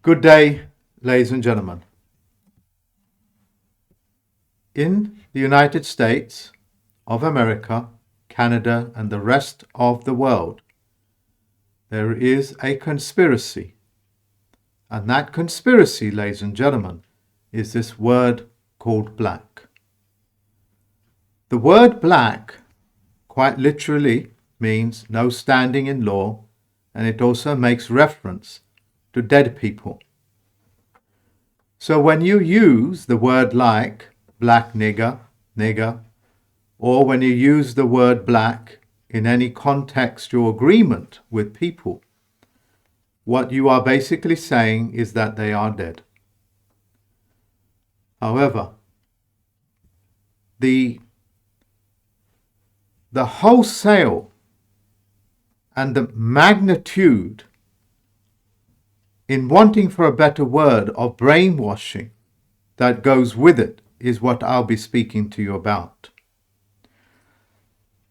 Good day, ladies and gentlemen. In the United States of America, Canada, and the rest of the world, there is a conspiracy. And that conspiracy, ladies and gentlemen, is this word called black. The word black quite literally means no standing in law, and it also makes reference to dead people. So when you use the word like black nigger, or when you use the word black in any contextual agreement with people, what you are basically saying is that they are dead. However, the wholesale and the magnitude in wanting for a better word of brainwashing that goes with it is what I'll be speaking to you about.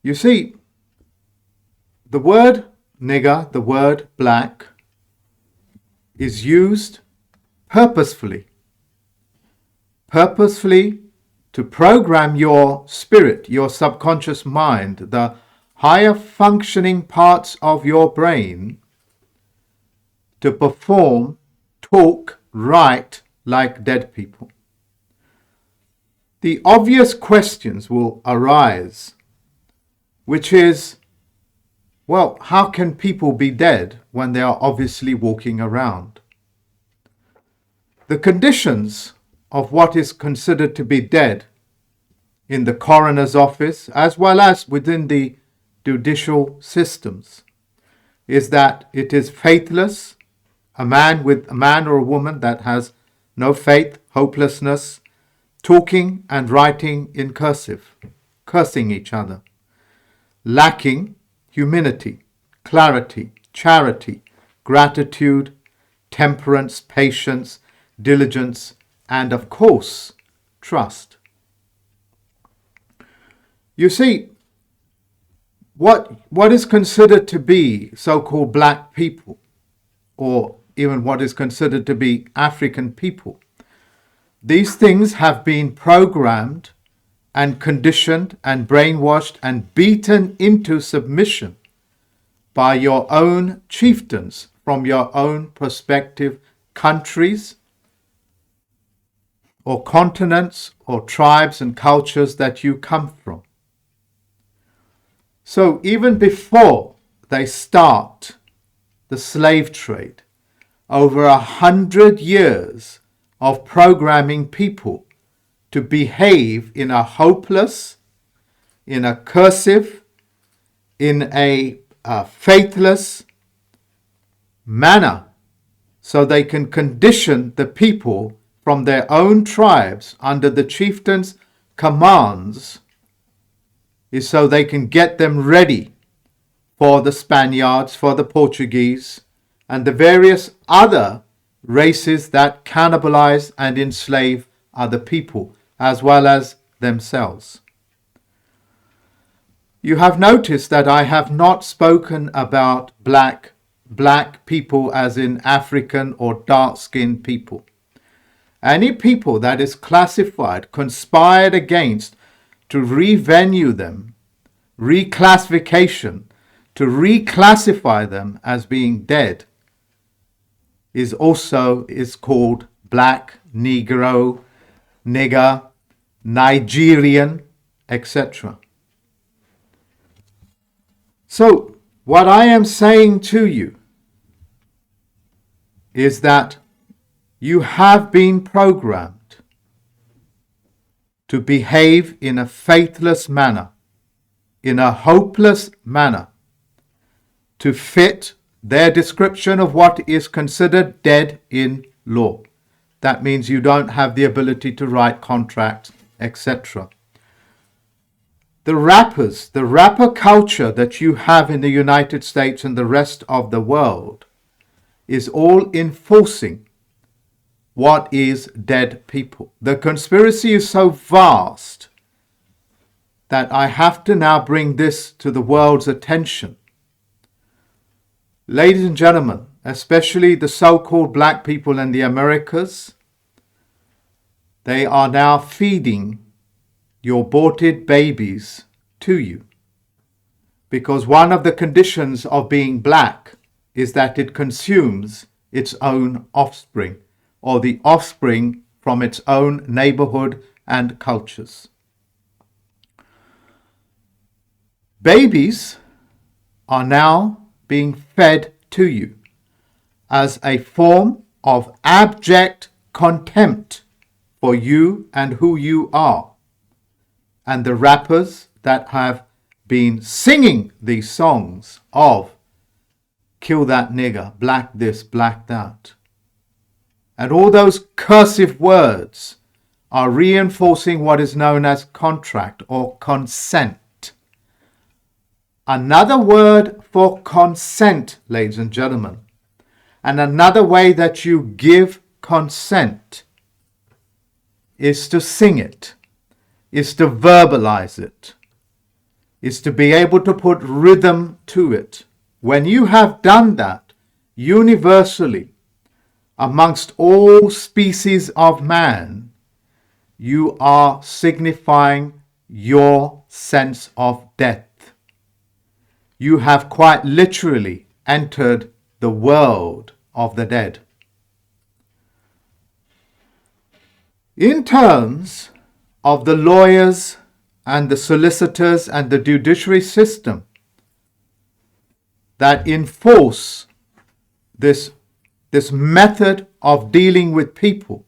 You see, the word nigger, the word black, is used purposefully to program your spirit, your subconscious mind, the higher functioning parts of your brain to perform, talk, write like dead people. The obvious questions will arise, which is, well, how can people be dead when they are obviously walking around? The conditions of what is considered to be dead in the coroner's office, as well as within the judicial systems, is that it is faithless, a man or a woman that has no faith, hopelessness, talking and writing in cursive, cursing each other, lacking humility, clarity, charity, gratitude, temperance, patience, diligence, and of course, trust. You see, what is considered to be so-called black people, or even what is considered to be African people, these things have been programmed and conditioned and brainwashed and beaten into submission by your own chieftains from your own prospective countries or continents or tribes and cultures that you come from. So even before they start the slave trade, over 100 years of programming people to behave in a hopeless, in a cursive, in a faithless manner, so they can condition the people from their own tribes under the chieftain's commands, is so they can get them ready for the Spaniards, for the Portuguese, and the various other races that cannibalize and enslave other people, as well as themselves. You have noticed that I have not spoken about black people as in African or dark-skinned people. Any people that is classified, conspired against to revenue them, reclassification, to reclassify them as being dead, is called black, negro, nigger, Nigerian, etc. So what I am saying to you is that you have been programmed to behave in a faithless manner, in a hopeless manner, to fit their description of what is considered dead in law. That means you don't have the ability to write contracts, etc. The rapper culture that you have in the United States and the rest of the world is all enforcing what is dead people. The conspiracy is so vast that I have to now bring this to the world's attention. Ladies and gentlemen, especially the so-called black people in the Americas, they are now feeding your aborted babies to you. Because one of the conditions of being black is that it consumes its own offspring, or the offspring from its own neighborhood and cultures. Babies are now being fed to you as a form of abject contempt for you and who you are. And the rappers that have been singing these songs of kill that nigger, black this, black that, and all those cursive words are reinforcing what is known as contract or consent. Another word for consent, ladies and gentlemen, and another way that you give consent is to sing it, is to verbalize it, is to be able to put rhythm to it. When you have done that universally amongst all species of man, you are signifying your sense of death. You have quite literally entered the world of the dead. In terms of the lawyers and the solicitors and the judiciary system that enforce this method of dealing with people,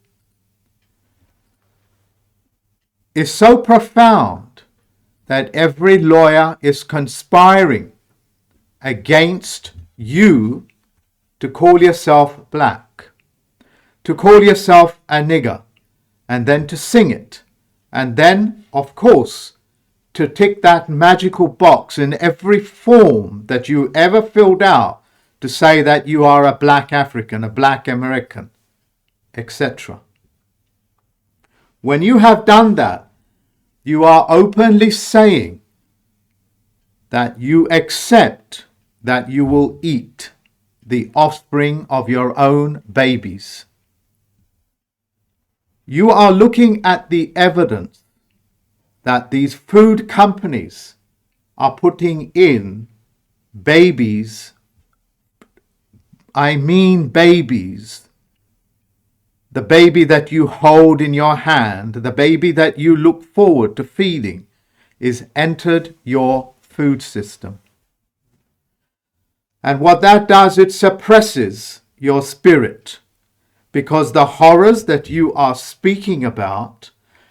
is so profound that every lawyer is conspiring against you to call yourself black, to call yourself a nigger, and then to sing it, and then, of course, to tick that magical box in every form that you ever filled out to say that you are a black African, a black American, etc. When you have done that, you are openly saying that you accept that you will eat the offspring of your own babies. You are looking at the evidence that these food companies are putting in babies. I mean babies. The baby that you hold in your hand, the baby that you look forward to feeding, is entered your food system. And what that does, it suppresses your spirit, because the horrors that you are speaking about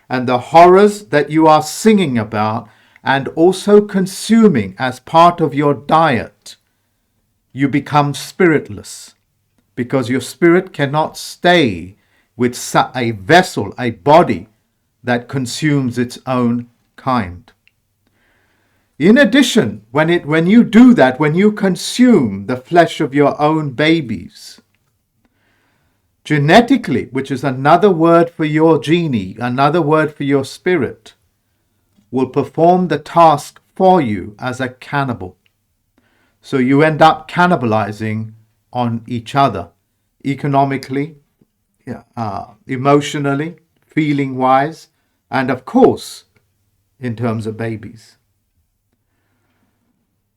and the horrors that you are singing about and also consuming as part of your diet, you become spiritless, because your spirit cannot stay with a vessel, a body that consumes its own kind. In addition, when you do that, when you consume the flesh of your own babies, genetically, which is another word for your genie, another word for your spirit, will perform the task for you as a cannibal. So you end up cannibalizing on each other, economically, emotionally, feeling-wise, and of course, in terms of babies.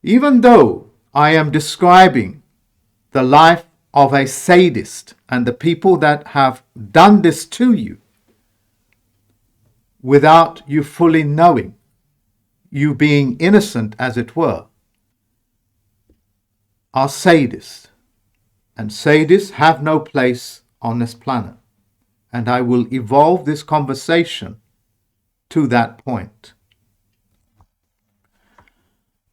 Even though I am describing the life of a sadist and the people that have done this to you without you fully knowing, you being innocent as it were, are sadists. And sadists have no place on this planet. And I will evolve this conversation to that point.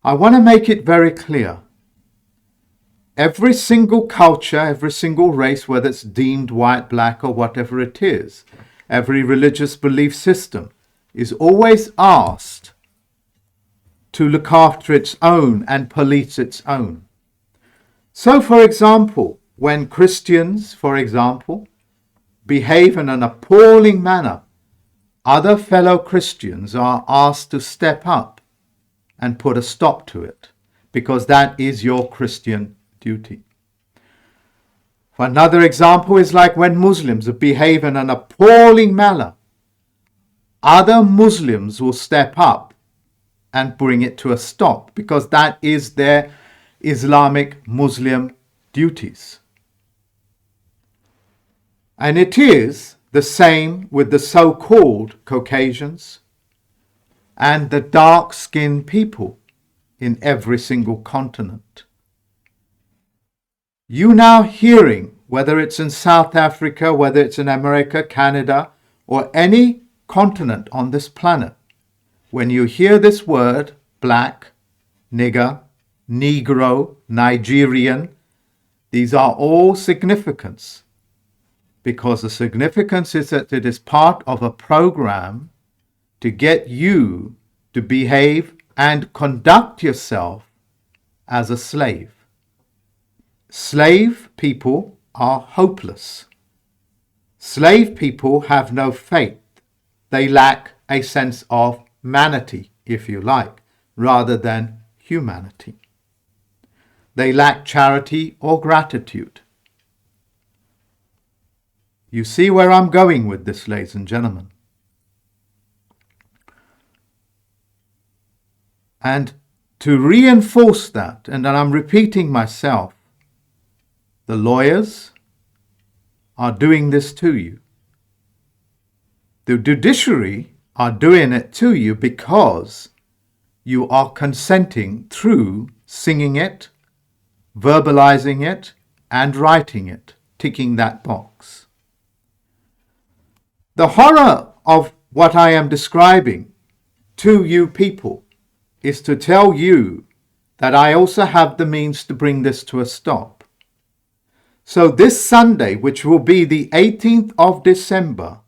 I want to make it very clear. Every single culture, every single race, whether it's deemed white, black, or whatever it is, every religious belief system is always asked to look after its own and police its own. So, for example, when Christians, for example, behave in an appalling manner, other fellow Christians are asked to step up and put a stop to it, because that is your Christian duty. Another example is like when Muslims behave in an appalling manner. Other Muslims will step up and bring it to a stop because that is their Islamic Muslim duties. And it is the same with the so-called Caucasians and the dark-skinned people in every single continent. You now hearing, whether it's in South Africa, whether it's in America, Canada, or any continent on this planet, when you hear this word, black, nigger, Negro, Nigerian, these are all significance, because the significance is that it is part of a program to get you to behave and conduct yourself as a slave. Slave people are hopeless. Slave people have no faith. They lack a sense of manity, if you like, rather than humanity. They lack charity or gratitude. You see where I'm going with this, ladies and gentlemen. And to reinforce that, and then I'm repeating myself, the lawyers are doing this to you. The judiciary are doing it to you because you are consenting through singing it, verbalizing it, and writing it, ticking that box. The horror of what I am describing to you people is to tell you that I also have the means to bring this to a stop. So this Sunday, which will be the 18th of December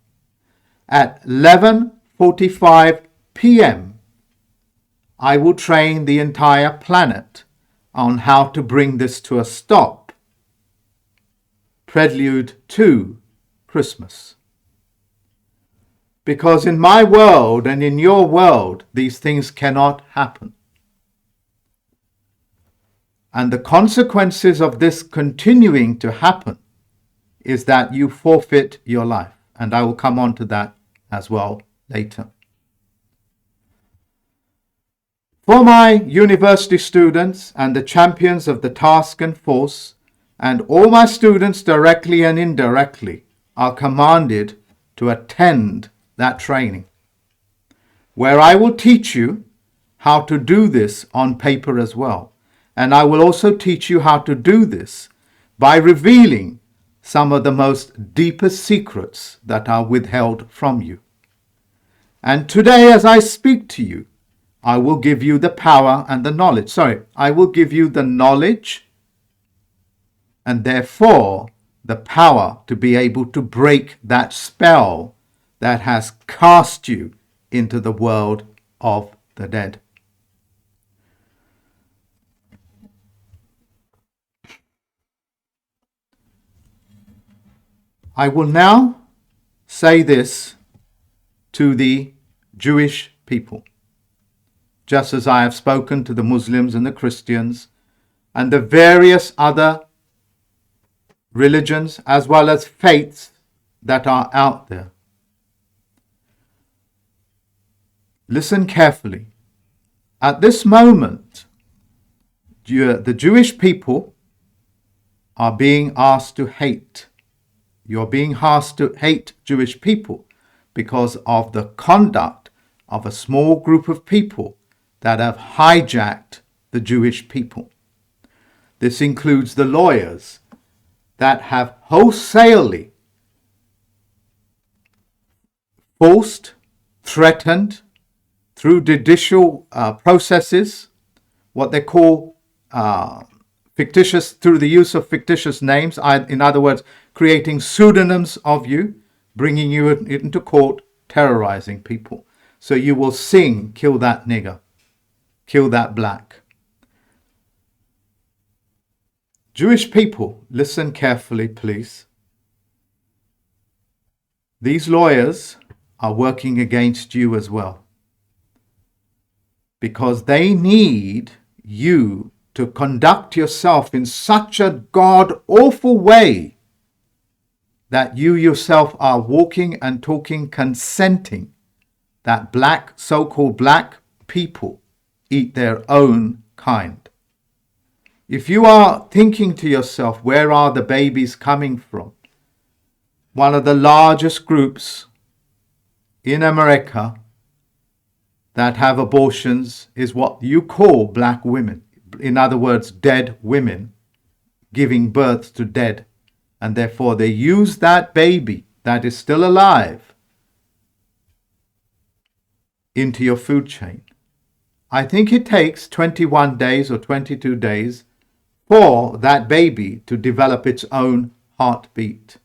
at 11:45 p.m., I will train the entire planet on how to bring this to a stop. Prelude to Christmas. Because in my world and in your world, these things cannot happen. And the consequences of this continuing to happen is that you forfeit your life. And I will come on to that as well later. For my university students and the champions of the task and force, and all my students directly and indirectly are commanded to attend that training, where I will teach you how to do this on paper as well. And I will also teach you how to do this by revealing some of the most deepest secrets that are withheld from you. And today, as I speak to you, I will give you the power and the knowledge. I will give you the knowledge and therefore the power to be able to break that spell that has cast you into the world of the dead. I will now say this to the Jewish people, just as I have spoken to the Muslims and the Christians and the various other religions as well as faiths that are out there. Listen carefully. At this moment, the Jewish people are being asked to hate. You're being asked to hate Jewish people because of the conduct of a small group of people that have hijacked the Jewish people. This includes the lawyers that have wholesalely forced, threatened, through judicial processes, what they call fictitious, through the use of fictitious names, in other words, creating pseudonyms of you, bringing you into court, terrorizing people. So you will sing, kill that nigger, kill that black. Jewish people, listen carefully, please. These lawyers are working against you as well, because they need you to conduct yourself in such a god-awful way that you yourself are walking and talking, consenting that so-called black people eat their own kind. If you are thinking to yourself, where are the babies coming from? One of the largest groups in America that have abortions is what you call black women. In other words, dead women giving birth to dead. And therefore they use that baby that is still alive into your food chain. I think it takes 21 days or 22 days for that baby to develop its own heartbeat.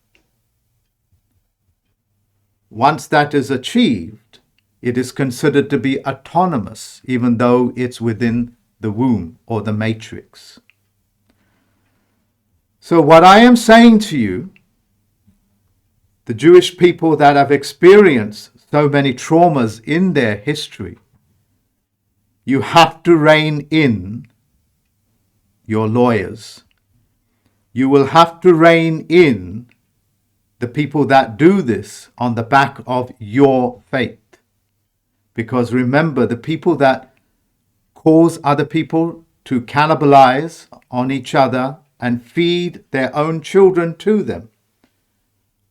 Once that is achieved, it is considered to be autonomous, even though it's within the womb or the matrix. So what I am saying to you, the Jewish people that have experienced so many traumas in their history, you have to rein in your lawyers. You will have to rein in the people that do this on the back of your faith. Because remember, the people that cause other people to cannibalize on each other and feed their own children to them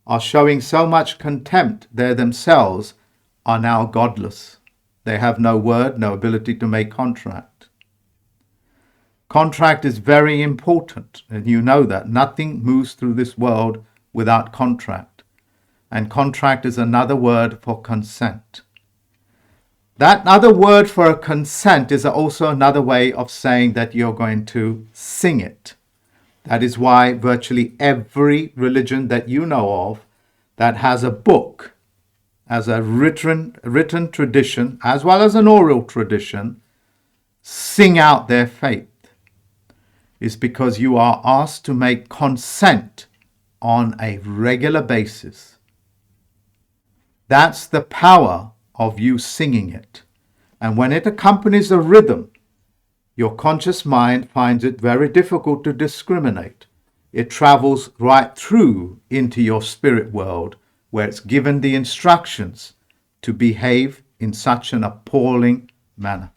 are showing so much contempt they themselves are now godless. They have no word, no ability to make contract. Contract is very important, and you know that. Nothing moves through this world without contract. And contract is another word for consent. That other word for a consent is also another way of saying that you're going to sing it. That is why virtually every religion that you know of that has a book, as a written tradition, as well as an oral tradition, sing out their faith, is because you are asked to make consent on a regular basis. That's the power of you singing it. And when it accompanies a rhythm, your conscious mind finds it very difficult to discriminate. It travels right through into your spirit world, where it's given the instructions to behave in such an appalling manner.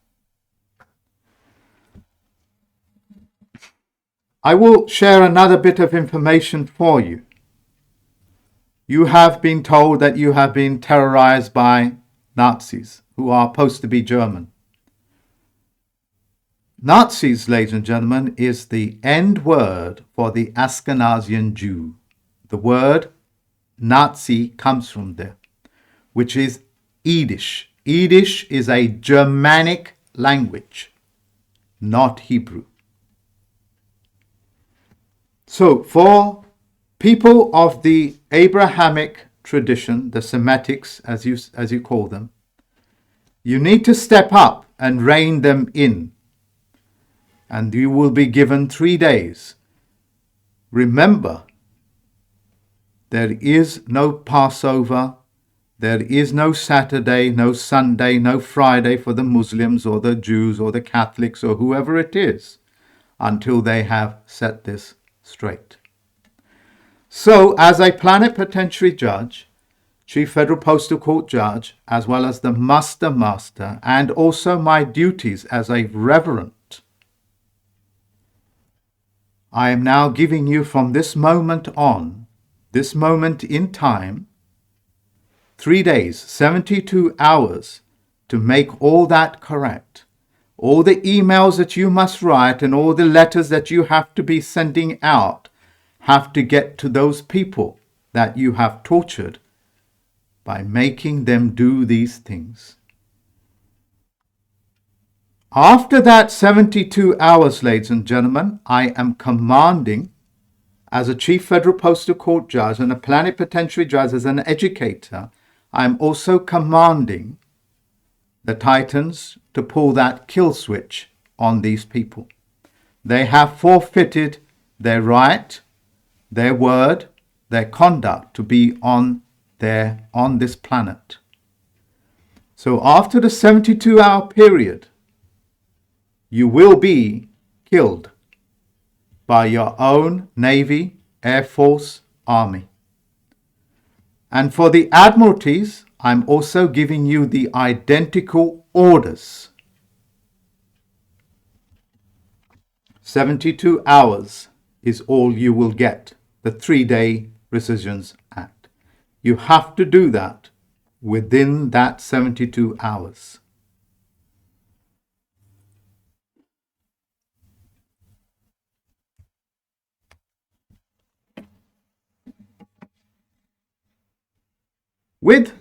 I will share another bit of information for you. You have been told that you have been terrorized by Nazis who are supposed to be German. Nazis, ladies and gentlemen, is the end word for the Ashkenazian Jew. The word Nazi comes from there, which is Yiddish. Yiddish is a Germanic language, not Hebrew. So for people of the Abrahamic tradition, the Semitics, as you call them, you need to step up and rein them in. And you will be given 3 days. Remember, there is no Passover, there is no Saturday, no Sunday, no Friday for the Muslims or the Jews or the Catholics or whoever it is, until they have set this straight. So, as a plenipotentiary judge, Chief Federal Postal Court judge, as well as the master, and also my duties as a reverend, I am now giving you from this moment on, this moment in time, 3 days, 72 hours to make all that correct. All the emails that you must write and all the letters that you have to be sending out have to get to those people that you have tortured by making them do these things. After that 72 hours, ladies and gentlemen, I am commanding, as a Chief Federal Postal Court judge and a plenipotentiary judge, as an educator, I am also commanding the Titans to pull that kill switch on these people. They have forfeited their right, their word, their conduct to be on this planet. So after the 72-hour period, you will be killed by your own Navy, Air Force, Army. And for the Admiralties, I'm also giving you the identical orders. 72 hours is all you will get, the 3-day Rescissions Act. You have to do that within that 72 hours. With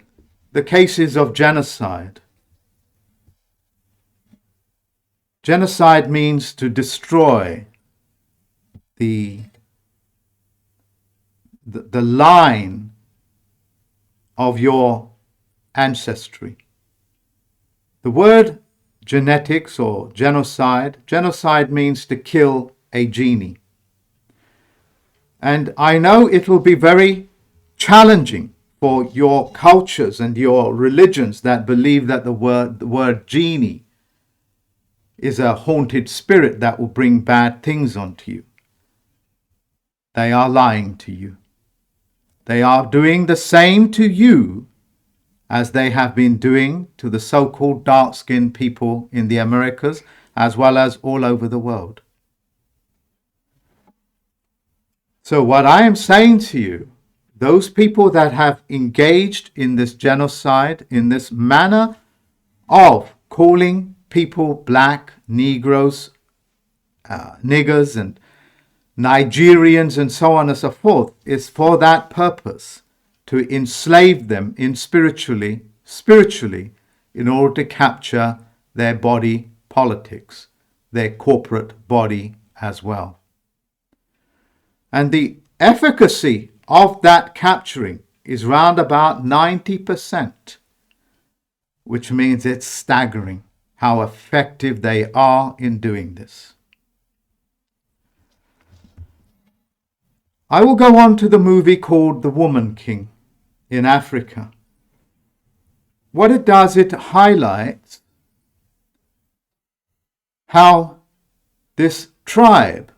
the cases of genocide, genocide means to destroy the line of your ancestry. The word genetics or genocide means to kill a genie. And I know it will be very challenging for your cultures and your religions that believe that the word genie is a haunted spirit that will bring bad things onto you. They are lying to you. They are doing the same to you as they have been doing to the so-called dark-skinned people in the Americas, as well as all over the world. So what I am saying to you, those people that have engaged in this genocide, in this manner of calling people black, Negroes, niggers, and Nigerians, and so on and so forth, is for that purpose, to enslave them spiritually, in order to capture their body politics, their corporate body as well. And the efficacy of that capturing is round about 90%, which means it's staggering how effective they are in doing this. I will go on to the movie called The Woman King in Africa. What it does, it highlights how this tribe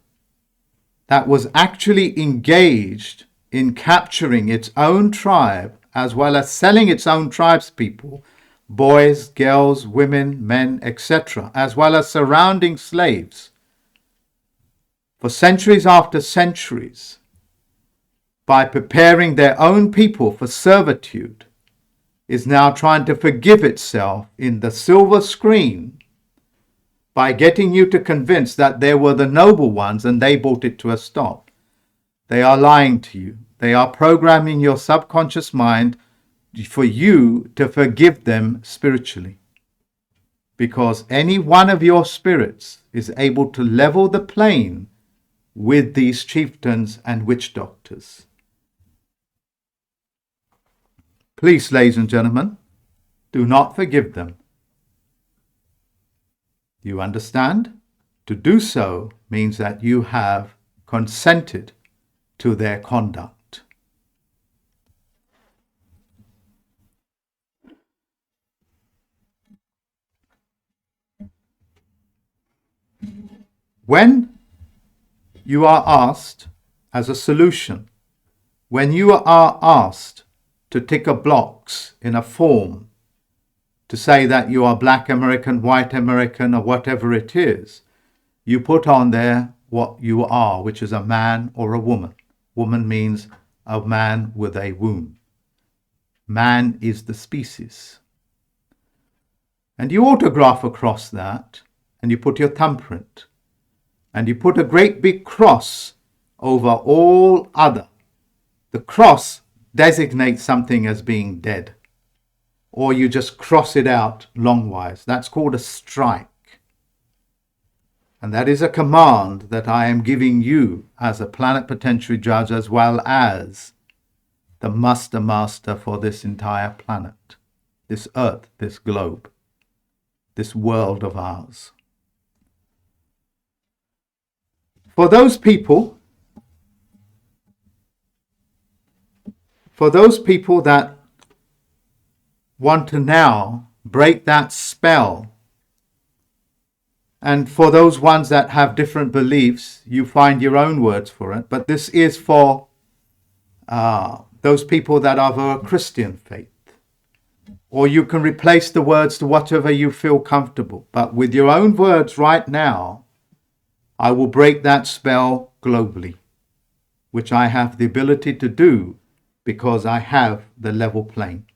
that was actually engaged in capturing its own tribe, as well as selling its own tribespeople, boys, girls, women, men, etc., as well as surrounding slaves, for centuries after centuries, by preparing their own people for servitude, is now trying to forgive itself in the silver screen by getting you to convince that they were the noble ones and they brought it to a stop. They are lying to you. They are programming your subconscious mind for you to forgive them spiritually. Because any one of your spirits is able to level the plane with these chieftains and witch doctors. Please, ladies and gentlemen, do not forgive them. You understand? To do so means that you have consented to their conduct. When you are asked as a solution, when you are asked to tick a box in a form to say that you are Black American, White American, or whatever it is, you put on there what you are, which is a man or a woman. Woman means a man with a womb. Man is the species. And you autograph across that, and you put your thumbprint, and you put a great big cross over all other. The cross designates something as being dead, or you just cross it out longwise. That's called a strike. And that is a command that I am giving you as a planetary judge, as well as the master for this entire planet, this earth, this globe, this world of ours. For those people that want to now break that spell, and for those ones that have different beliefs, you find your own words for it, but this is for those people that are of a Christian faith. Or you can replace the words to whatever you feel comfortable. But with your own words right now, I will break that spell globally, which I have the ability to do because I have the level plane.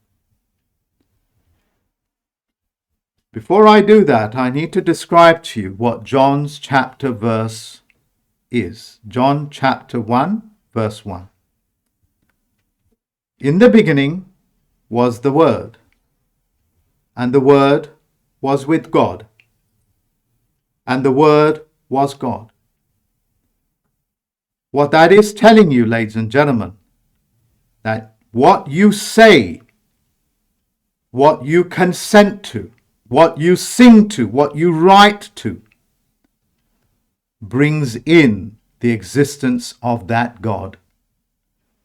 Before I do that, I need to describe to you what John's chapter verse is. John chapter 1, verse 1. In the beginning was the Word, and the Word was with God, and the Word was God. What that is telling you, ladies and gentlemen, that what you say, what you consent to, what you sing to, what you write to, brings in the existence of that God.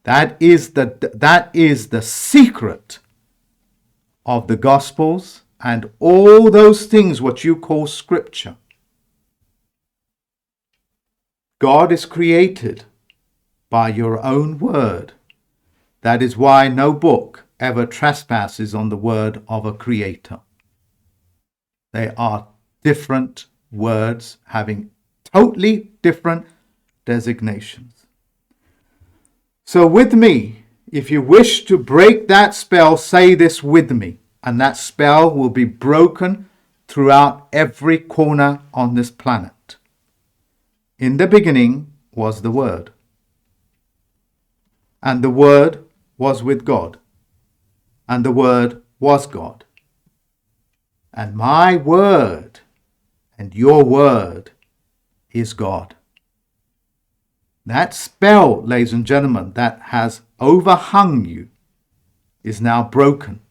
That is the secret of the Gospels and all those things what you call Scripture. God is created by your own word. That is why no book ever trespasses on the word of a creator. They are different words having totally different designations. So with me, if you wish to break that spell, say this with me, and that spell will be broken throughout every corner on this planet. In the beginning was the Word, and the Word was with God, and the Word was God. And my word and your word is God. That spell, ladies and gentlemen, that has overhung you is now broken.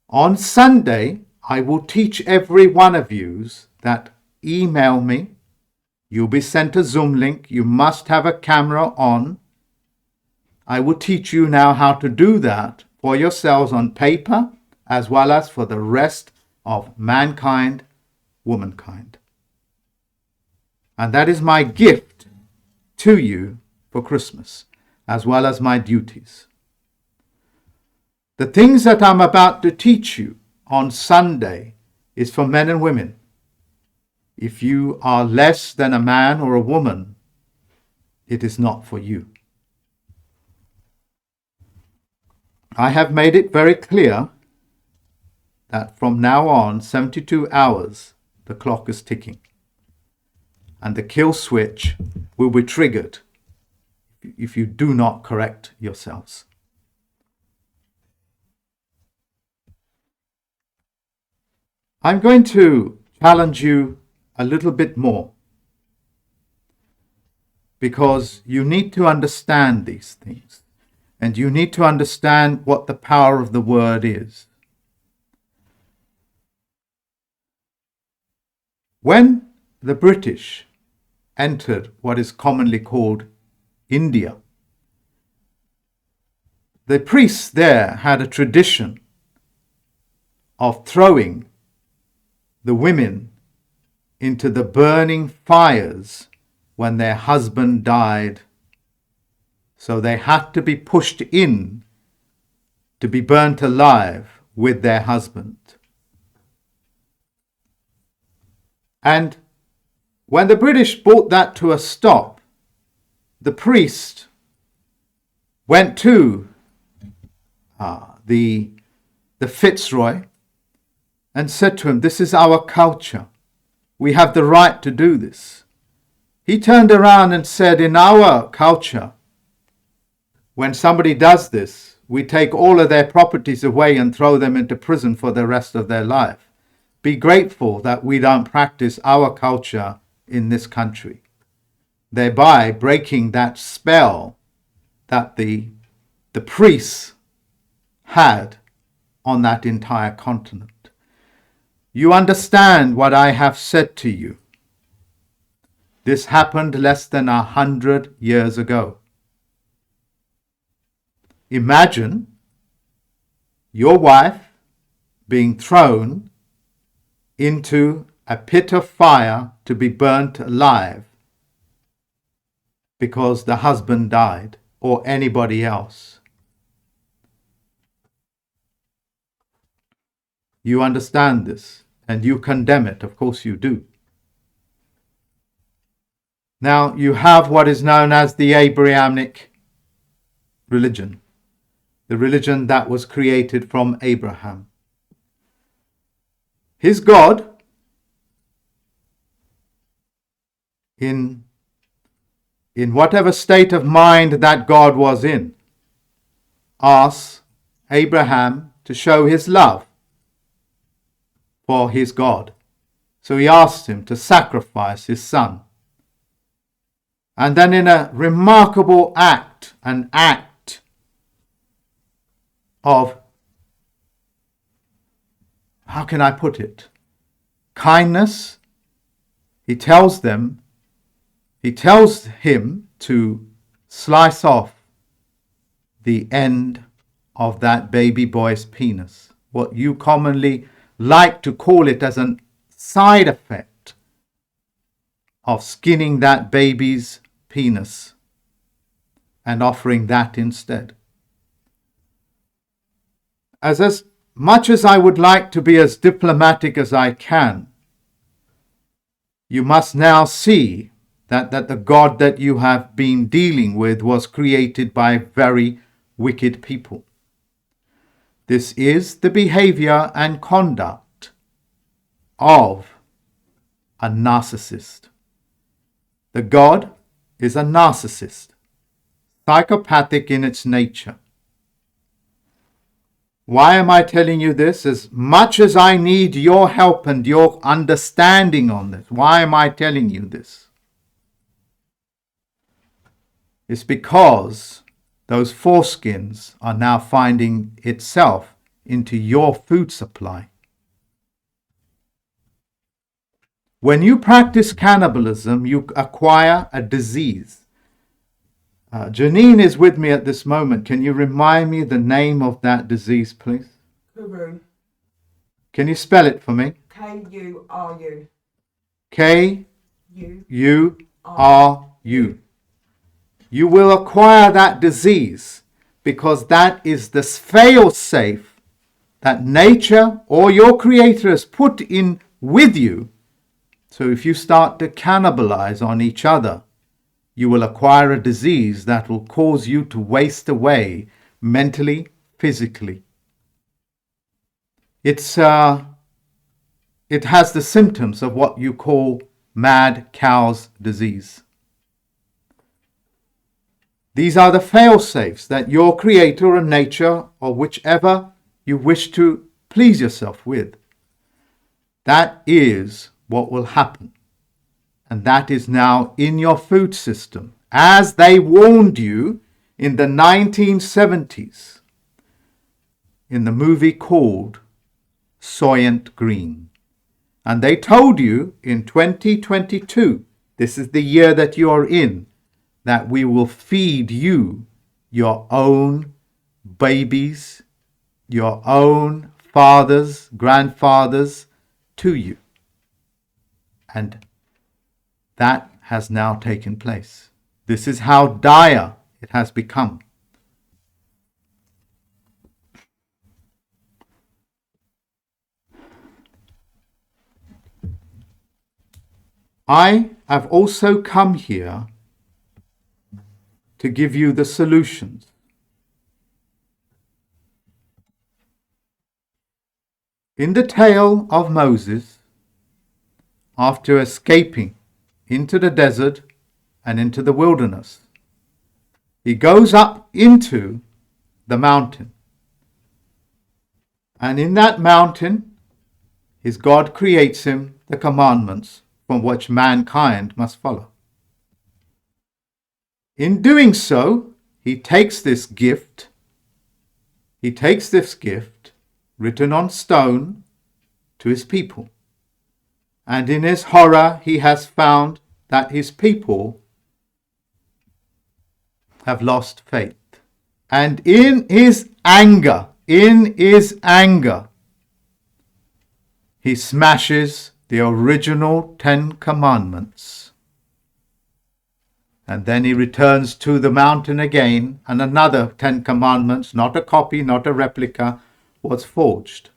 On Sunday, I will teach every one of you that email me. You'll be sent a Zoom link. You must have a camera on. I will teach you now how to do that for yourselves on paper, as well as for the rest of mankind, womankind. And that is my gift to you for Christmas, as well as my duties. The things that I'm about to teach you on Sunday is for men and women. If you are less than a man or a woman, it is not for you. I have made it very clear that from now on, 72 hours, the clock is ticking. And the kill switch will be triggered if you do not correct yourselves. I'm going to challenge you a little bit more, because you need to understand these things, and you need to understand what the power of the word is. When the British entered what is commonly called India, the priests there had a tradition of throwing the women into the burning fires when their husband died. So they had to be pushed in to be burnt alive with their husband. And when the British brought that to a stop, the priest went to the Fitzroy and said to him, "This is our culture. We have the right to do this." He turned around and said, "In our culture, when somebody does this, we take all of their properties away and throw them into prison for the rest of their life. Be grateful that we don't practice our culture in this country," thereby breaking that spell that the priests had on that entire continent. You understand what I have said to you. This happened less than 100 years ago. Imagine your wife being thrown into a pit of fire to be burnt alive because the husband died or anybody else. You understand this and you condemn it. Of course you do. Now you have what is known as the Abrahamic religion, the religion that was created from Abraham. His God, in whatever state of mind that God was in, asks Abraham to show his love for his God. So he asks him to sacrifice his son. And then in a remarkable act, an act of, how can I put it, kindness, he tells him to slice off the end of that baby boy's penis, what you commonly like to call it as a side effect of skinning that baby's penis and offering that instead. As much as I would like to be as diplomatic as I can, you must now see that the God that you have been dealing with was created by very wicked people. This is the behavior and conduct of a narcissist. The God is a narcissist, psychopathic in its nature. Why am I telling you this? As much as I need your help and your understanding on this, why am I telling you this? It's because those foreskins are now finding itself into your food supply. When you practice cannibalism, you acquire a disease. Janine is with me at this moment. Can you remind me the name of that disease, please? Kuru. Can you spell it for me? K-U-R-U. K-U-R-U. You will acquire that disease because that is the fail-safe that nature or your creator has put in with you. So if you start to cannibalize on each other, you will acquire a disease that will cause you to waste away mentally, physically. It has the symptoms of what you call mad cow's disease. These are the fail-safes that your creator and nature, or whichever you wish to please yourself with, that is what will happen. And that is now in your food system, as they warned you in the 1970s in the movie called Soylent Green. And they told you in 2022, this is the year that you are in, that we will feed you your own babies, your own fathers, grandfathers to you. And that has now taken place. This is how dire it has become. I have also come here to give you the solutions. In the tale of Moses, after escaping into the desert and into the wilderness, he goes up into the mountain. And in that mountain, his God creates him the commandments from which mankind must follow. In doing so, he takes this gift written on stone to his people. And in his horror, he has found that his people have lost faith. And in his anger, he smashes the original 10 Commandments. And then he returns to the mountain again, and another 10 commandments, not a copy, not a replica, was forged.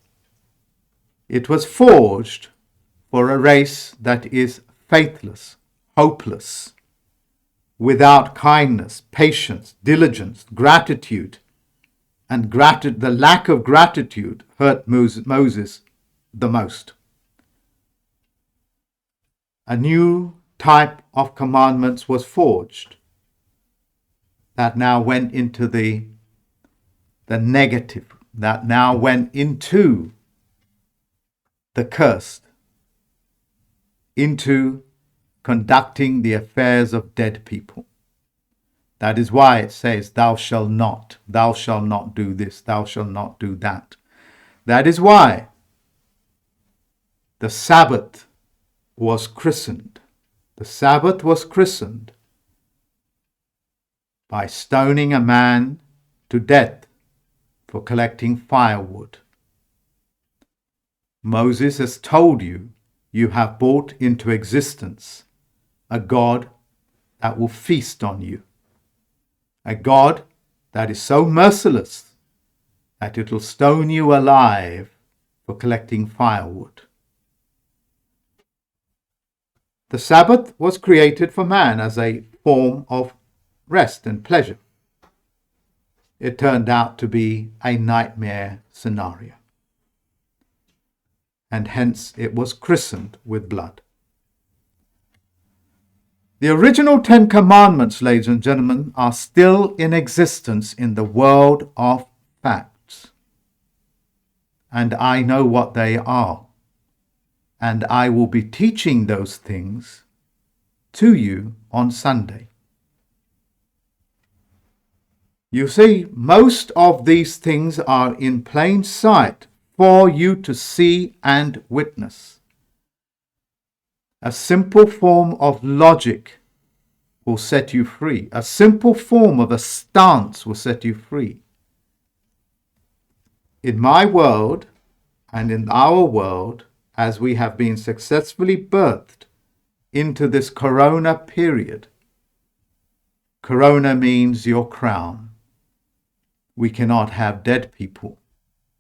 It was forged for a race that is faithless, hopeless, without kindness, patience, diligence, gratitude. And the lack of gratitude hurt Moses the most. A new type of commandments was forged that now went into the negative, that now went into the cursed, into conducting the affairs of dead people. That is why it says, thou shalt not do this, thou shalt not do that. That is why the Sabbath was christened. The Sabbath was christened by stoning a man to death for collecting firewood. Moses has told you, you have brought into existence a God that will feast on you. A God that is so merciless that it will stone you alive for collecting firewood. The Sabbath was created for man as a form of rest and pleasure. It turned out to be a nightmare scenario. And hence it was christened with blood. The original 10 Commandments, ladies and gentlemen, are still in existence in the world of facts. And I know what they are. And I will be teaching those things to you on Sunday. You see, most of these things are in plain sight for you to see and witness. A simple form of logic will set you free. A simple form of a stance will set you free. In my world and in our world, as we have been successfully birthed into this corona period, corona means your crown. We cannot have dead people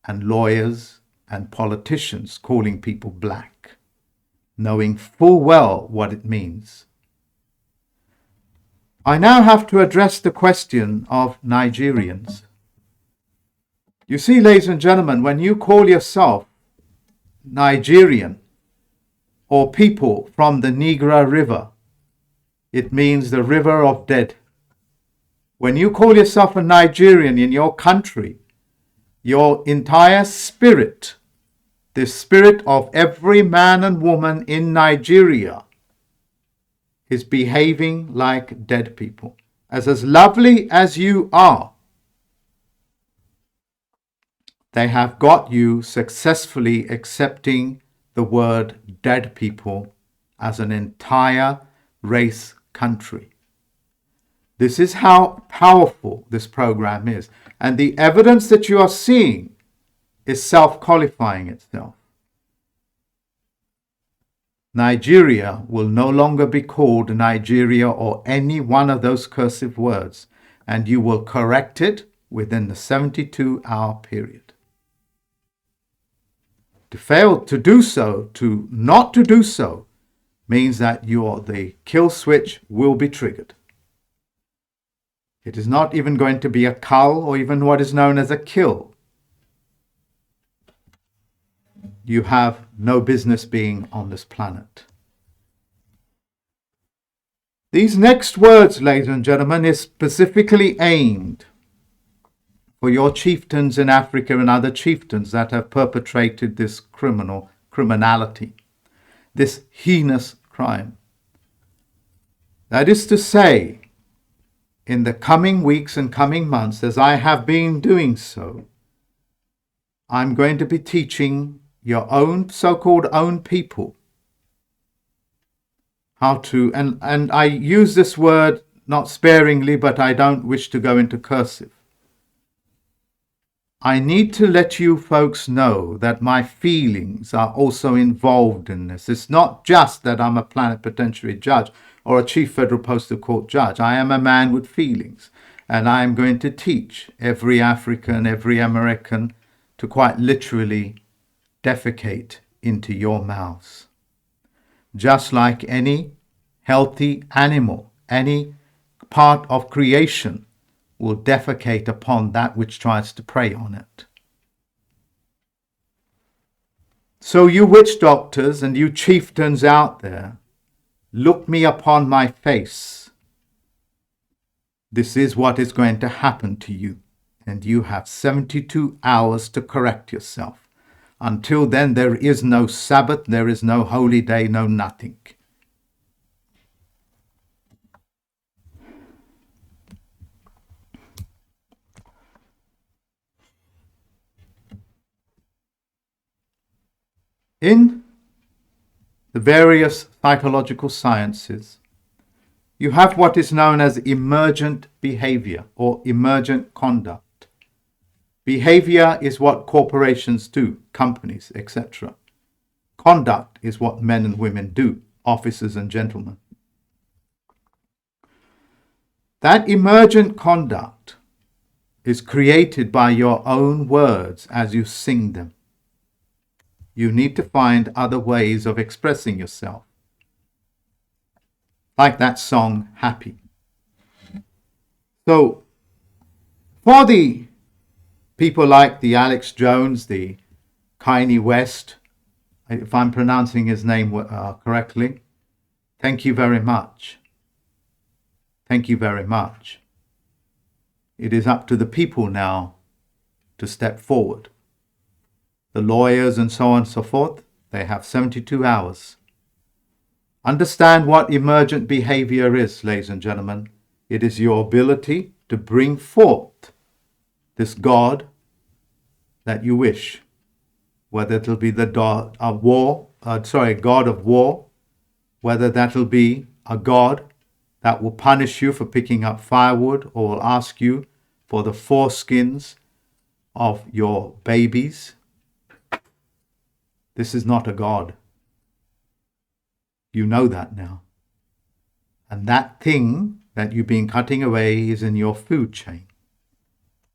and lawyers and politicians calling people black, knowing full well what it means. I now have to address the question of Nigerians. You see, ladies and gentlemen, when you call yourself Nigerian or people from the Niger River, it means the river of dead. When you call yourself a Nigerian in your country, your entire spirit, the spirit of every man and woman in Nigeria, is behaving like dead people. As lovely as you are, they have got you successfully accepting the word dead people as an entire race country. This is how powerful this program is. And the evidence that you are seeing is self-qualifying itself. Nigeria will no longer be called Nigeria or any one of those cursive words, and you will correct it within the 72-hour period. To fail to do so, to not to do so, means that the kill switch will be triggered. It is not even going to be a cull or even what is known as a kill. You have no business being on this planet. These next words, ladies and gentlemen, is specifically aimed for your chieftains in Africa and other chieftains that have perpetrated this criminality, this heinous crime. That is to say, in the coming weeks and coming months, as I have been doing so, I'm going to be teaching your own so-called own people how to, and I use this word not sparingly, but I don't wish to go into cursive. I need to let you folks know that my feelings are also involved in this. It's not just that I'm a plenipotentiary judge or a chief federal postal court judge. I am a man with feelings, and I am going to teach every African, every American to quite literally defecate into your mouths. Just like any healthy animal, any part of creation will defecate upon that which tries to prey on it. So you witch doctors and you chieftains out there, look me upon my face. This is what is going to happen to you, and you have 72 hours to correct yourself. Until then, there is no Sabbath, there is no holy day, no nothing. In the various psychological sciences, you have what is known as emergent behavior or emergent conduct. Behavior is what corporations do, companies, etc. Conduct is what men and women do, officers and gentlemen. That emergent conduct is created by your own words as you sing them. You need to find other ways of expressing yourself. Like that song, Happy. So, for the people like the Alex Jones, the Kanye West, if I'm pronouncing his name correctly, thank you very much. Thank you very much. It is up to the people now to step forward. The lawyers and so on and so forth, they have 72 hours. Understand what emergent behavior is, ladies and gentlemen. It is your ability to bring forth this God that you wish, whether it'll be the God of war, whether that'll be a God that will punish you for picking up firewood or will ask you for the foreskins of your babies. This is not a God. You know that now. And that thing that you've been cutting away is in your food chain.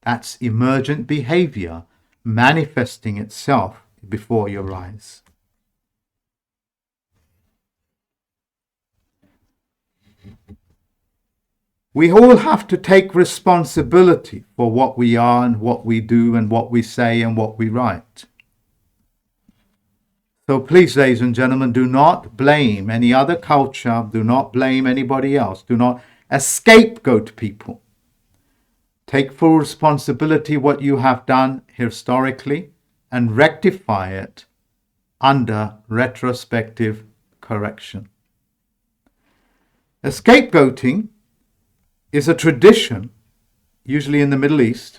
That's emergent behavior manifesting itself before your eyes. We all have to take responsibility for what we are and what we do and what we say and what we write. So please, ladies and gentlemen, do not blame any other culture. Do not blame anybody else. Do not scapegoat people. Take full responsibility what you have done historically and rectify it under retrospective correction. Scapegoating is a tradition, usually in the Middle East,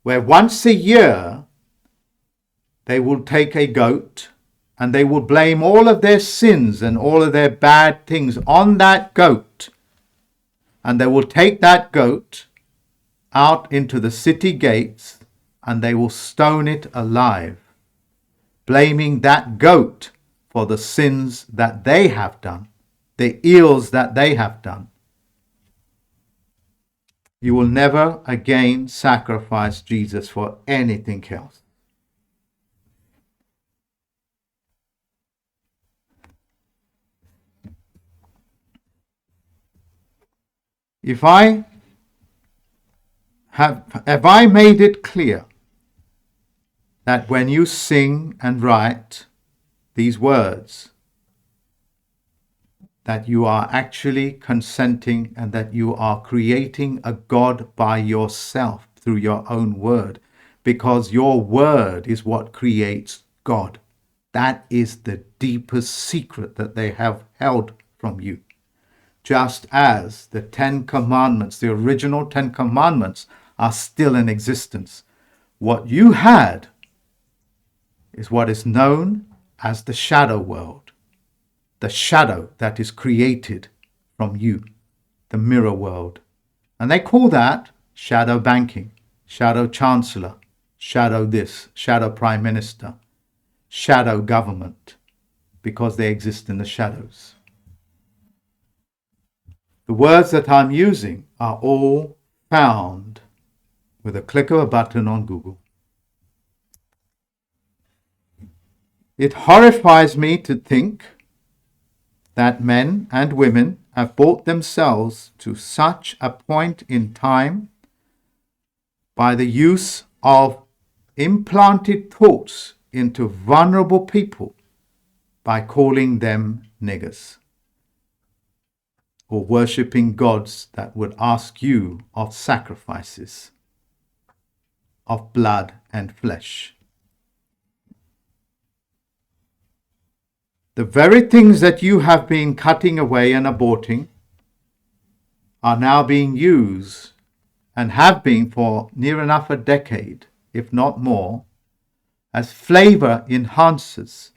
where once a year they will take a goat and they will blame all of their sins and all of their bad things on that goat. And they will take that goat out into the city gates and they will stone it alive, blaming that goat for the sins that they have done, the ills that they have done. You will never again sacrifice Jesus for anything else. Have I made it clear that when you sing and write these words, that you are actually consenting and that you are creating a God by yourself through your own word, because your word is what creates God. That is the deepest secret that they have held from you. Just as the 10 Commandments, the original 10 Commandments, are still in existence. What you had is what is known as the shadow world, the shadow that is created from you, the mirror world. And they call that shadow banking, shadow chancellor, shadow this, shadow prime minister, shadow government, because they exist in the shadows. The words that I'm using are all found with a click of a button on Google. It horrifies me to think that men and women have brought themselves to such a point in time by the use of implanted thoughts into vulnerable people by calling them niggers, or worshipping gods that would ask you of sacrifices of blood and flesh. The very things that you have been cutting away and aborting are now being used, and have been for near enough a decade, if not more, as flavor enhancers,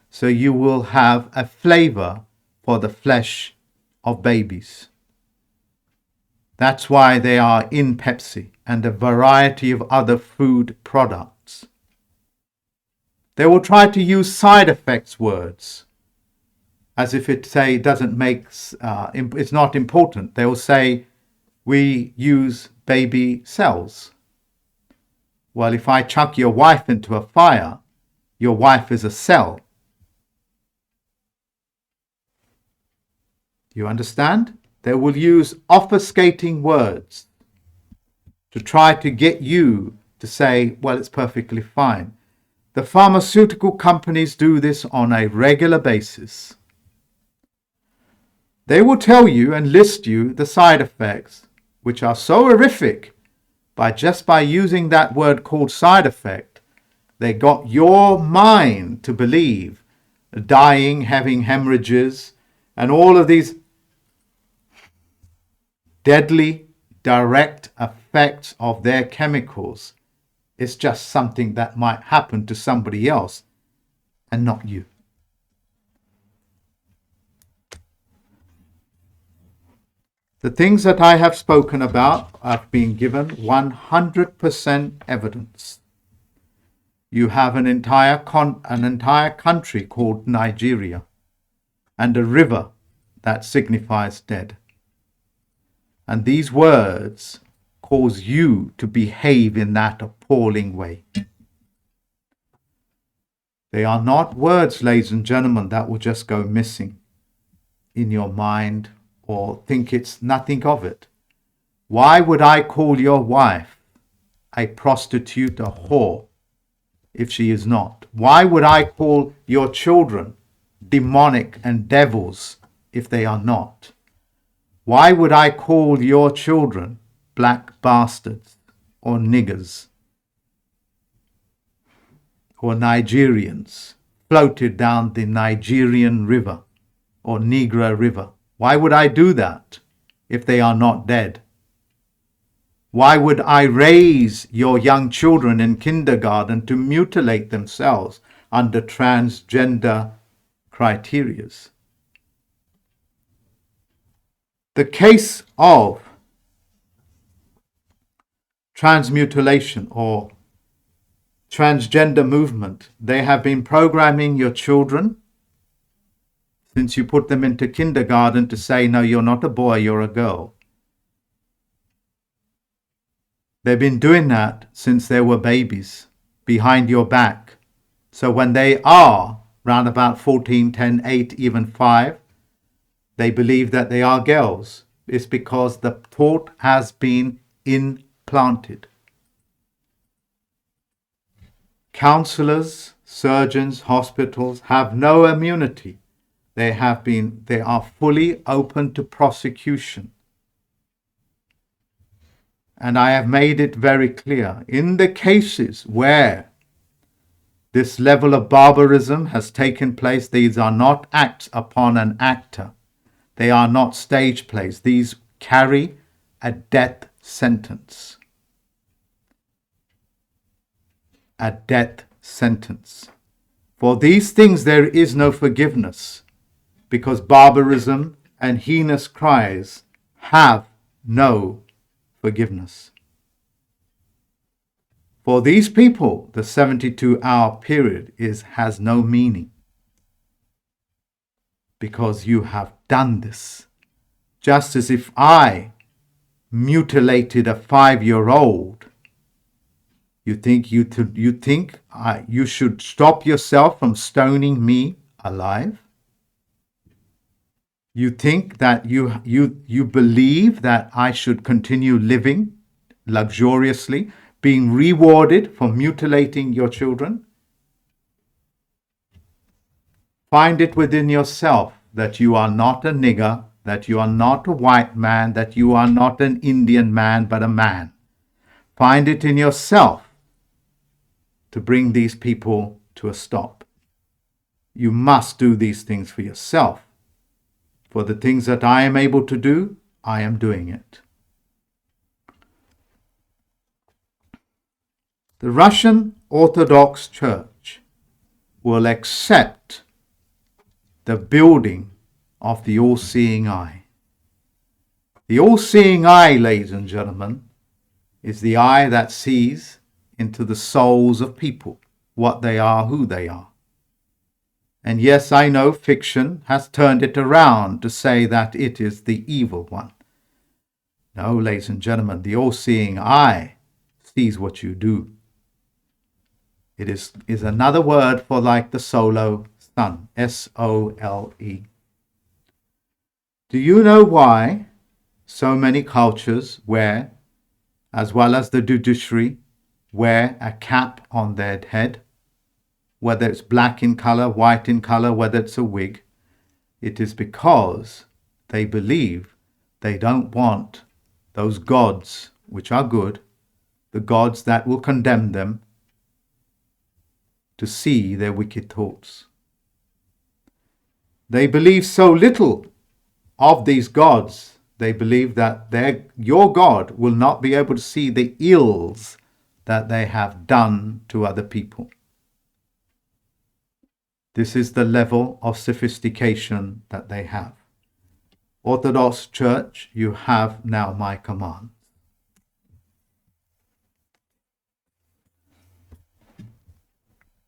so you will have a flavor for the flesh of babies. That's why they are in Pepsi and a variety of other food products. They will try to use side effects words as if it say doesn't make it's not important. They will say we use baby cells. Well, if I chuck your wife into a fire, your wife is a cell. You understand? They will use obfuscating words to try to get you to say, well, it's perfectly fine. The pharmaceutical companies do this on a regular basis. They will tell you and list you the side effects, which are so horrific, by using that word called side effect, they got your mind to believe dying, having hemorrhages, and all of these deadly direct effects of their chemicals is just something that might happen to somebody else and not you. The things that I have spoken about have been given 100% evidence. You have an entire country called Nigeria and a river that signifies dead. And these words cause you to behave in that appalling way. They are not words, ladies and gentlemen, that will just go missing in your mind or think it's nothing of it. Why would I call your wife a prostitute, a whore, if she is not? Why would I call your children demonic and devils if they are not? Why would I call your children black bastards or niggers or Nigerians floated down the Nigerian river or Nigra River? Why would I do that if they are not dead? Why would I raise your young children in kindergarten to mutilate themselves under transgender criterias? The case of transmutilation or transgender movement, they have been programming your children since you put them into kindergarten to say, no, you're not a boy, you're a girl. They've been doing that since they were babies, behind your back. So when they are round about 14, 10, 8, even 5, they believe that they are girls. It's because the thought has been implanted. Counselors, surgeons, hospitals have no immunity. They are fully open to prosecution. And I have made it very clear, in the cases where this level of barbarism has taken place, these are not acts upon an actor. They are not stage plays. These carry a death sentence. A death sentence. For these things there is no forgiveness, because barbarism and heinous cries have no forgiveness. For these people, the 72-hour period has no meaning, because you have done this Just as if I mutilated a 5-year-old, you think you should stop yourself from stoning me alive? You think that you believe that I should continue living luxuriously, being rewarded for mutilating your children? Find it within yourself that you are not a nigger, that you are not a white man, that you are not an Indian man, but a man. Find it in yourself to bring these people to a stop. You must do these things for yourself. For the things that I am able to do, I am doing it. The Russian Orthodox Church will accept the building of the all-seeing eye. The all-seeing eye, ladies and gentlemen, is the eye that sees into the souls of people, what they are, who they are. And yes, I know fiction has turned it around to say that it is the evil one. No, ladies and gentlemen, the all-seeing eye sees what you do. It is another word for like the solar sun, S-O-L-E. Do you know why so many cultures wear, as well as the judiciary, wear a cap on their head? Whether it's black in color, white in color, whether it's a wig, it is because they believe they don't want those gods, which are good, the gods that will condemn them, to see their wicked thoughts. They believe so little of these gods, they believe that your God will not be able to see the ills that they have done to other people. This is the level of sophistication that they have. Orthodox Church, you have now my command.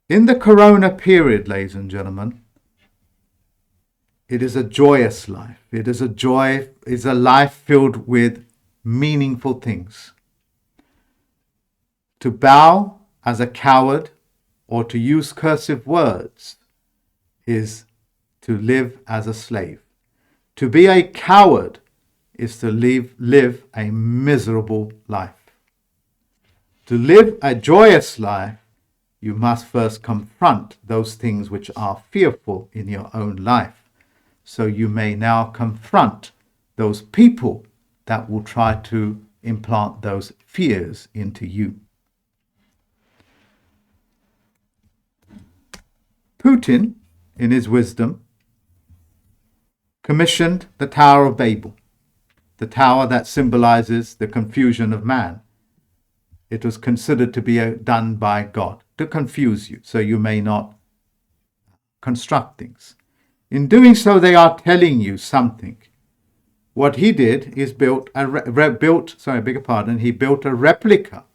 In the Corona period, ladies and gentlemen, it is a joyous life. It is a life filled with meaningful things. To bow as a coward or to use cursive words is to live as a slave. To be a coward is to live a miserable life. To live a joyous life, you must first confront those things which are fearful in your own life. So you may now confront those people that will try to implant those fears into you. Putin, in his wisdom, commissioned the Tower of Babel, the tower that symbolizes the confusion of man. It was considered to be done by God to confuse you, so you may not construct things. In doing so, they are telling you something. What he did is he built a replica.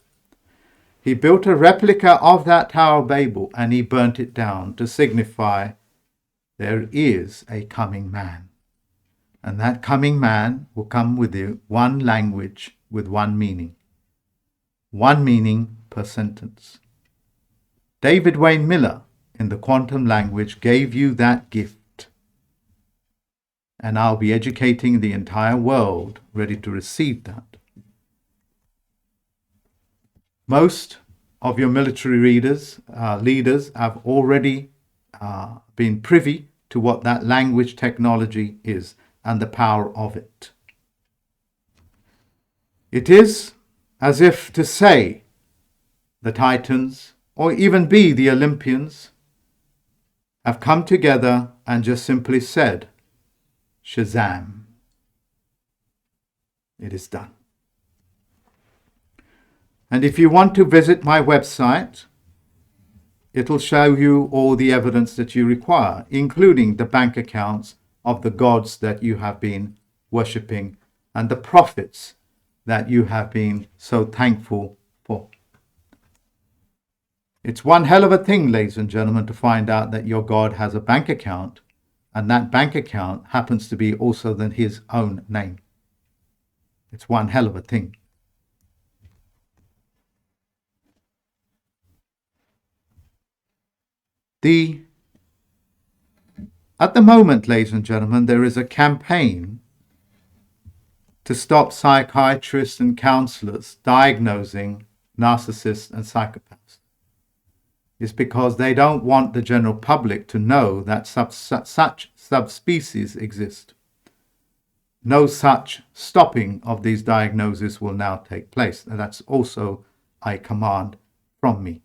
He built a replica of that Tower of Babel and he burnt it down to signify there is a coming man. And that coming man will come with one language with one meaning. One meaning per sentence. David Wayne Miller, in the quantum language, gave you that gift. And I'll be educating the entire world ready to receive that. Most of your military leaders have already been privy to what that language technology is and the power of it. It is as if to say the Titans, or even be the Olympians, have come together and just simply said, Shazam. It is done. And if you want to visit my website, it'll show you all the evidence that you require, including the bank accounts of the gods that you have been worshipping and the prophets that you have been so thankful for. It's one hell of a thing, ladies and gentlemen, to find out that your God has a bank account And that bank account happens to be also then his own name. It's one hell of a thing. At the moment, ladies and gentlemen, there is a campaign to stop psychiatrists and counselors diagnosing narcissists and psychopaths. It's because they don't want the general public to know that such subspecies exist. No such stopping of these diagnoses will now take place. And that's also a command from me.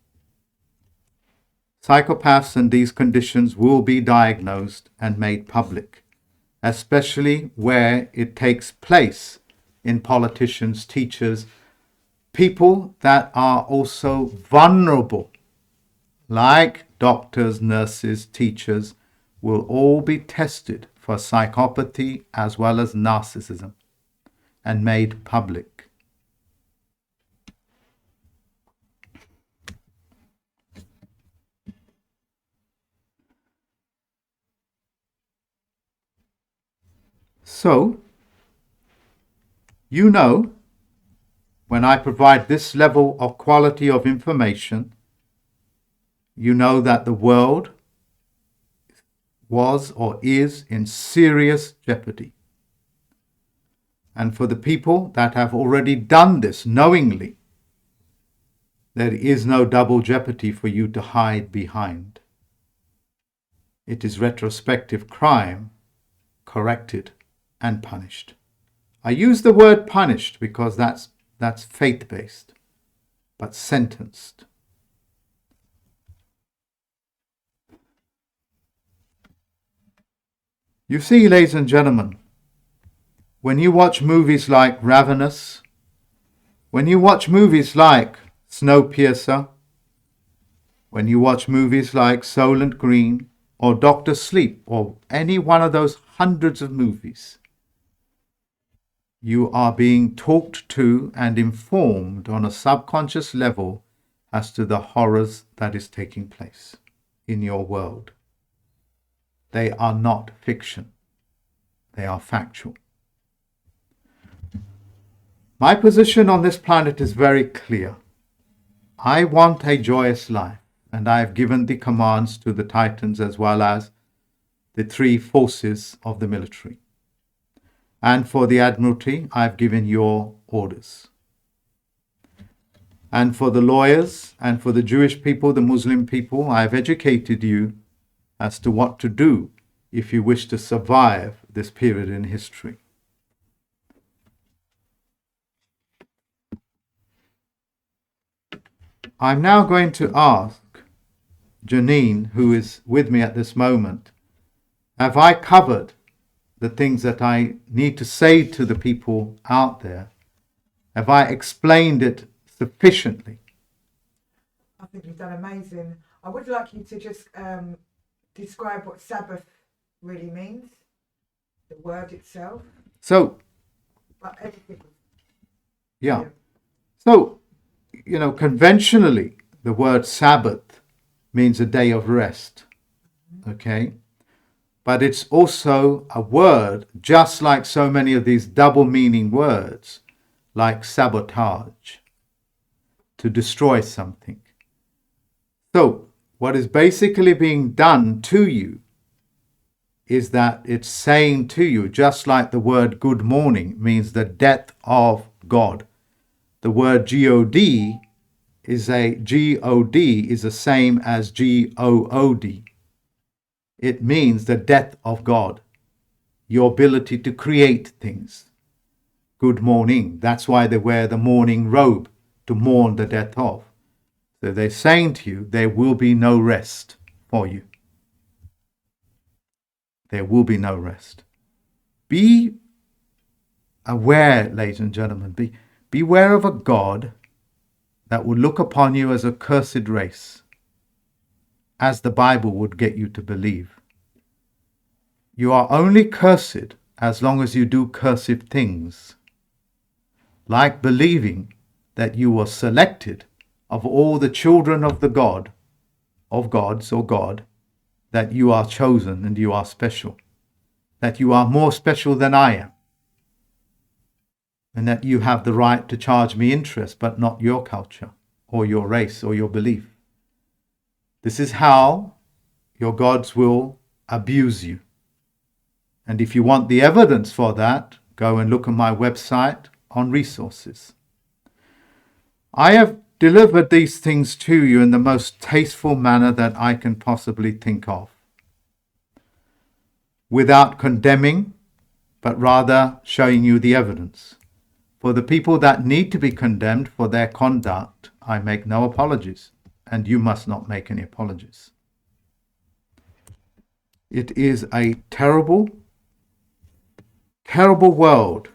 Psychopaths and these conditions will be diagnosed and made public, especially where it takes place in politicians, teachers, people that are also vulnerable, like doctors, nurses, teachers, will all be tested for psychopathy as well as narcissism and made public. So, you know, when I provide this level of quality of information, you know that the world was or is in serious jeopardy. And for the people that have already done this knowingly, there is no double jeopardy for you to hide behind. It is retrospective crime, corrected and punished. I use the word punished because that's faith-based, but sentenced. You see, ladies and gentlemen, when you watch movies like Ravenous, when you watch movies like Snowpiercer, when you watch movies like Soylent Green or Dr. Sleep or any one of those hundreds of movies, you are being talked to and informed on a subconscious level as to the horrors that is taking place in your world. They are not fiction. They are factual. My position on this planet is very clear. I want a joyous life, and I have given the commands to the Titans as well as the three forces of the military. And for the Admiralty, I've given your orders. And for the lawyers and for the Jewish people, the Muslim people, I've educated you as to what to do if you wish to survive this period in history. I'm now going to ask Janine, who is with me at this moment, have I covered the things that I need to say to the people out there? Have I explained it sufficiently? I think you've done amazing. I would like you to just describe what Sabbath really means, the word itself. So, But everything. yeah. So, conventionally, the word Sabbath means a day of rest. Okay? But it's also a word, just like so many of these double meaning words, like sabotage, to destroy something. So, what is basically being done to you is that it's saying to you, just like the word good morning means the death of God. The word G-O-D is the same as G-O-O-D. It means the death of God, your ability to create things. Good morning. That's why they wear the mourning robe, to mourn the death of. So they're saying to you, there will be no rest for you. There will be no rest. Be aware, ladies and gentlemen, beware of a God that will look upon you as a cursed race, as the Bible would get you to believe. You are only cursed as long as you do cursed things, like believing that you were selected of all the children of the God, of gods or God, that you are chosen and you are special, that you are more special than I am, and that you have the right to charge me interest, but not your culture or your race or your belief. This is how your gods will abuse you. And if you want the evidence for that, go and look at my website on resources. I have delivered these things to you in the most tasteful manner that I can possibly think of, without condemning, but rather showing you the evidence. For the people that need to be condemned for their conduct, I make no apologies, and you must not make any apologies. It is a terrible, terrible world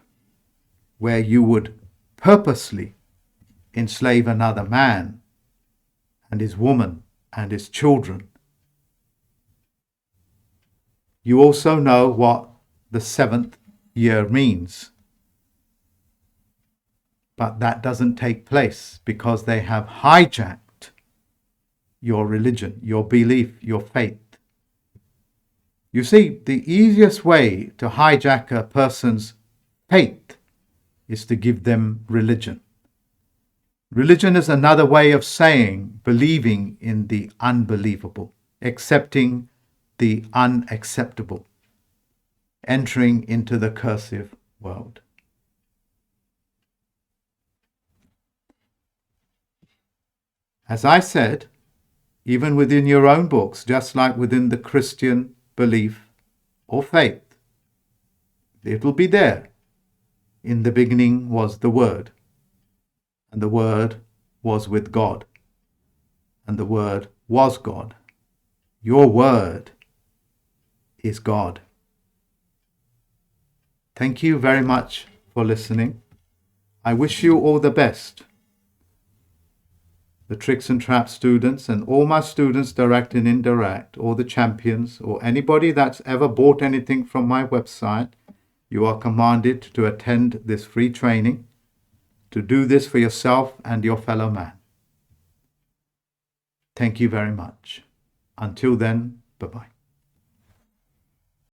where you would purposely enslave another man and his woman and his children. You also know what the 7th year means. But that doesn't take place because they have hijacked your religion, your belief, your faith. You see, the easiest way to hijack a person's faith is to give them religion. Religion is another way of saying believing in the unbelievable, accepting the unacceptable, entering into the cursive world. As I said, even within your own books, just like within the Christian belief or faith, it will be there. In the beginning was the Word, and the Word was with God, and the Word was God. Your Word is God. Thank you very much for listening. I wish you all the best. The Tricks and Traps students and all my students, direct and indirect, or the champions, or anybody that's ever bought anything from my website, you are commanded to attend this free training, to do this for yourself and your fellow man. Thank you very much. Until then, bye-bye.